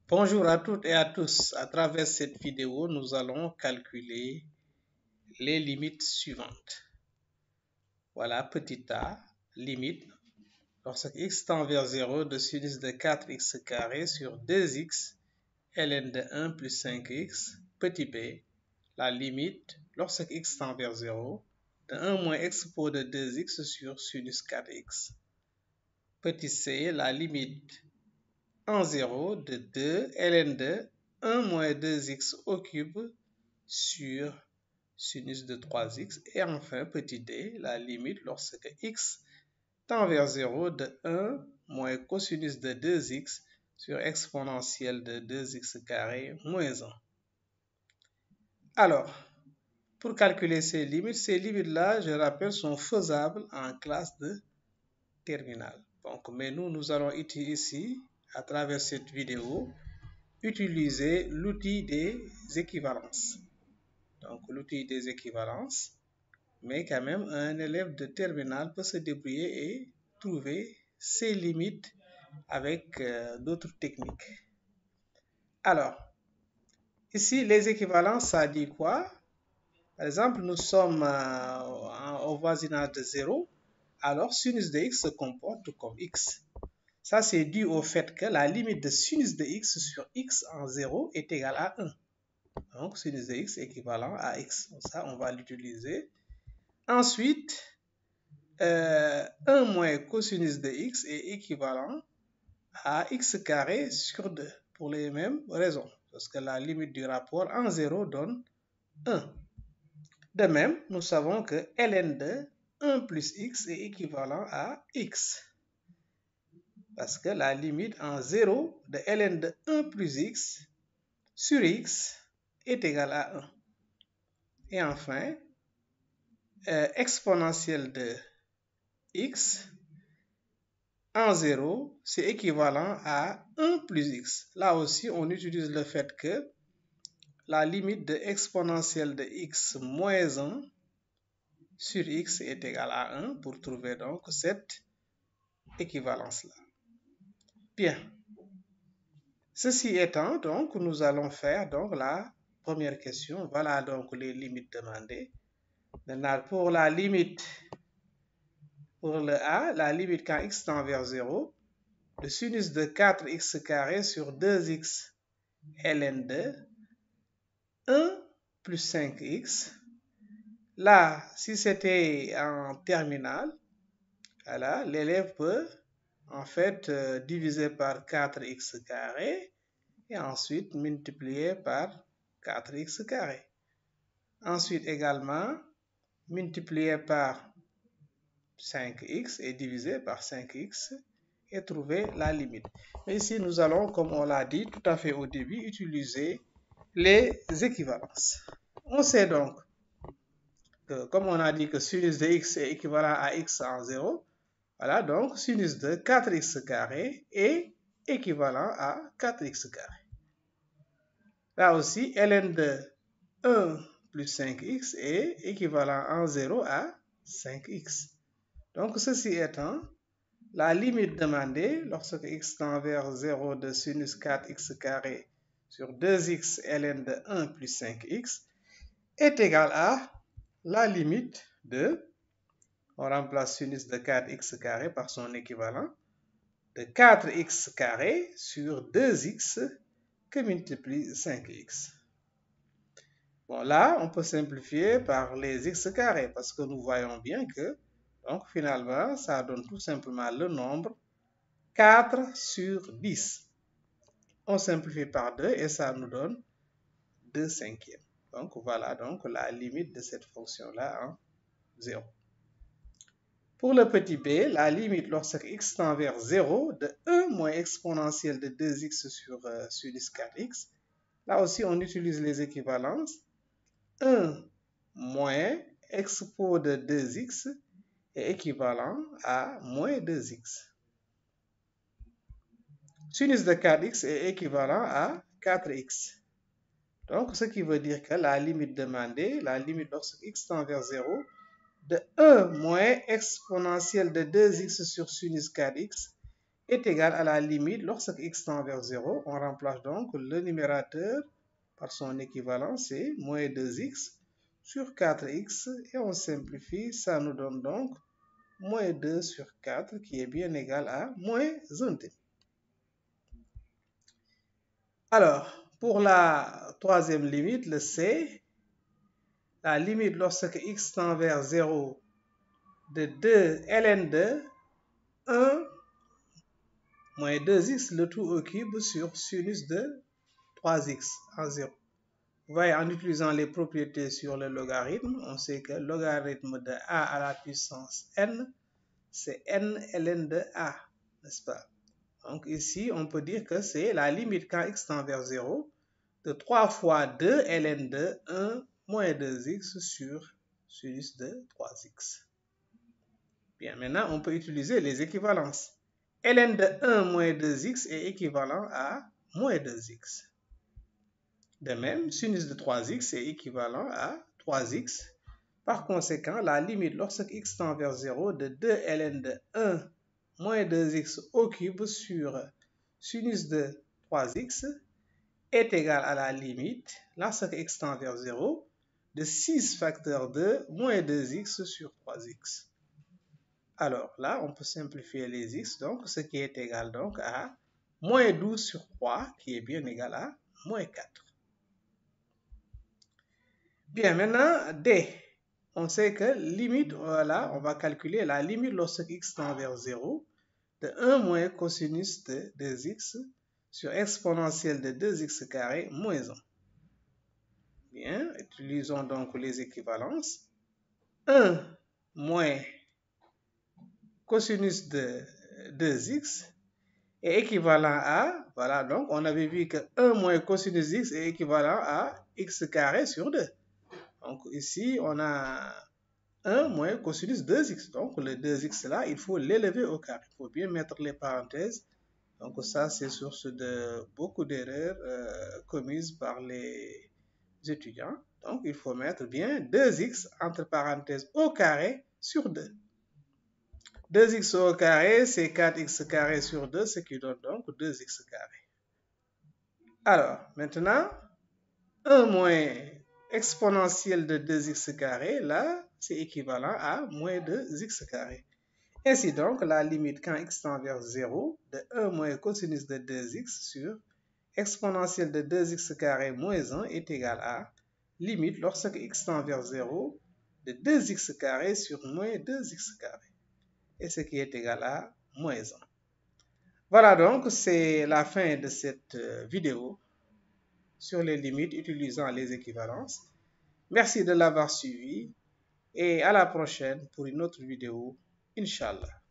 Bonjour à toutes et à tous. À travers cette vidéo, nous allons calculer les limites suivantes. Voilà, petit a, limite, lorsque x tend vers 0 de sinus de 4x carré sur 2x, ln de 1 plus 5x, petit b, la limite, lorsque x tend vers 0, de 1 moins expo de 2x sur sinus 4x. Petit c, la limite en 0 de 2 ln de 1 moins 2x au cube sur sinus de 3x. Et enfin, petit d, la limite lorsque x tend vers 0 de 1 moins cosinus de 2x sur exponentielle de 2x carré moins 1. Alors, pour calculer ces limites-là, je rappelle, sont faisables en classe de terminale. Donc, mais nous allons ici, à travers cette vidéo, utiliser l'outil des équivalences. Donc, l'outil des équivalences, mais quand même, un élève de terminale peut se débrouiller et trouver ses limites avec d'autres techniques. Alors, ici, les équivalences, ça dit quoi? Par exemple, nous sommes au voisinage de 0, alors sinus de x se comporte comme x. Ça, c'est dû au fait que la limite de sinus de x sur x en 0 est égale à 1. Donc, sinus de x équivalent à x. Donc, ça, on va l'utiliser. Ensuite, 1 moins cosinus de x est équivalent à x carré sur 2 pour les mêmes raisons. Parce que la limite du rapport en 0 donne 1. De même, nous savons que ln de 1 plus x est équivalent à x. Parce que la limite en 0 de ln de 1 plus x sur x est égale à 1. Et enfin, exponentielle de x en 0, c'est équivalent à 1 plus x. Là aussi, on utilise le fait que la limite de exponentielle de x moins 1 sur x est égale à 1 pour trouver donc cette équivalence-là. Bien. Ceci étant, donc, nous allons faire donc la première question. Voilà donc les limites demandées. Maintenant, pour la limite, pour le a, la limite quand x tend vers 0, le sinus de 4x carré sur 2x ln de 1 plus 5x. Là, si c'était en terminale, voilà, l'élève peut en fait diviser par 4x carré et ensuite multiplier par 4x carré. Ensuite également multiplier par 5x et diviser par 5x et trouver la limite. Mais ici, nous allons, comme on l'a dit tout à fait au début, utiliser les équivalences. On sait donc que, comme on a dit que sinus de x est équivalent à x en 0, voilà, donc sinus de 4x carré est équivalent à 4x carré. Là aussi, ln de 1 plus 5x est équivalent en 0 à 5x. Donc, ceci étant, la limite demandée lorsque x tend vers 0 de sinus 4x carré sur 2x ln de 1 plus 5x est égale à la limite de, on remplace sinus de 4x carré par son équivalent, de 4x carré sur 2x que multiplie 5x. Bon, là, on peut simplifier par les x carrés parce que nous voyons bien que, donc finalement, ça donne tout simplement le nombre 4 sur 10. On simplifie par 2 et ça nous donne 2 cinquièmes. Donc voilà donc la limite de cette fonction-là en 0. Pour le petit b, la limite lorsque x tend vers 0 de 1 moins exponentielle de 2x sur sinus 4x. Là aussi, on utilise les équivalences. 1 moins expo de 2x est équivalent à moins 2x. Sinus de 4x est équivalent à 4x. Donc, ce qui veut dire que la limite demandée, la limite lorsque x tend vers 0, de 1 moins exponentielle de 2x sur sinus 4x est égal à la limite lorsque x tend vers 0. On remplace donc le numérateur par son équivalent, c'est moins 2x sur 4x et on simplifie, ça nous donne donc moins 2 sur 4 qui est bien égal à moins 1/2. Alors, pour la troisième limite, le C, la limite lorsque x tend vers 0 de 2 ln de 1 moins 2x, le tout au cube sur sinus de 3x en 0. Vous voyez, en utilisant les propriétés sur le logarithme, on sait que le logarithme de a à la puissance n, c'est n ln de a, n'est-ce pas? Donc ici, on peut dire que c'est la limite quand x tend vers 0 de 3 fois 2 ln de 1 moins 2x sur sinus de 3x. Bien, maintenant, on peut utiliser les équivalences. Ln de 1 moins 2x est équivalent à moins 2x. De même, sinus de 3x est équivalent à 3x. Par conséquent, la limite lorsque x tend vers 0 de 2 ln de 1 moins 2x au cube sur sinus de 3x est égale à la limite lorsque x tend vers 0 de 6 facteur 2 moins 2x sur 3x. Alors là, on peut simplifier les x, donc ce qui est égal donc à moins 12 sur 3, qui est bien égal à moins 4. Bien, maintenant, D. On sait que limite, voilà, on va calculer la limite lorsque x tend vers 0 de 1 moins cosinus de 2x sur exponentielle de 2x carré moins 1. Bien, utilisons donc les équivalences. 1 moins cosinus de 2x est équivalent à, voilà, donc on avait vu que 1 moins cosinus x est équivalent à x carré sur 2. Donc ici, on a 1 moins cosinus 2x. Donc le 2x là, il faut l'élever au carré. Il faut bien mettre les parenthèses. Donc ça, c'est source de beaucoup d'erreurs commises par les étudiants. Donc il faut mettre bien 2x entre parenthèses au carré sur 2. 2x au carré, c'est 4x carré sur 2, ce qui donne donc 2x carré. Alors, maintenant, 1 moins exponentielle de 2x carré, là, c'est équivalent à moins 2x carré. Ainsi donc, la limite quand x tend vers 0 de 1 moins cosinus de 2x sur exponentielle de 2x carré moins 1 est égal à limite lorsque x tend vers 0 de 2x carré sur moins 2x carré. Et ce qui est égal à moins 1. Voilà donc, c'est la fin de cette vidéo sur les limites utilisant les équivalences. Merci de l'avoir suivi et à la prochaine pour une autre vidéo, Inch'Allah.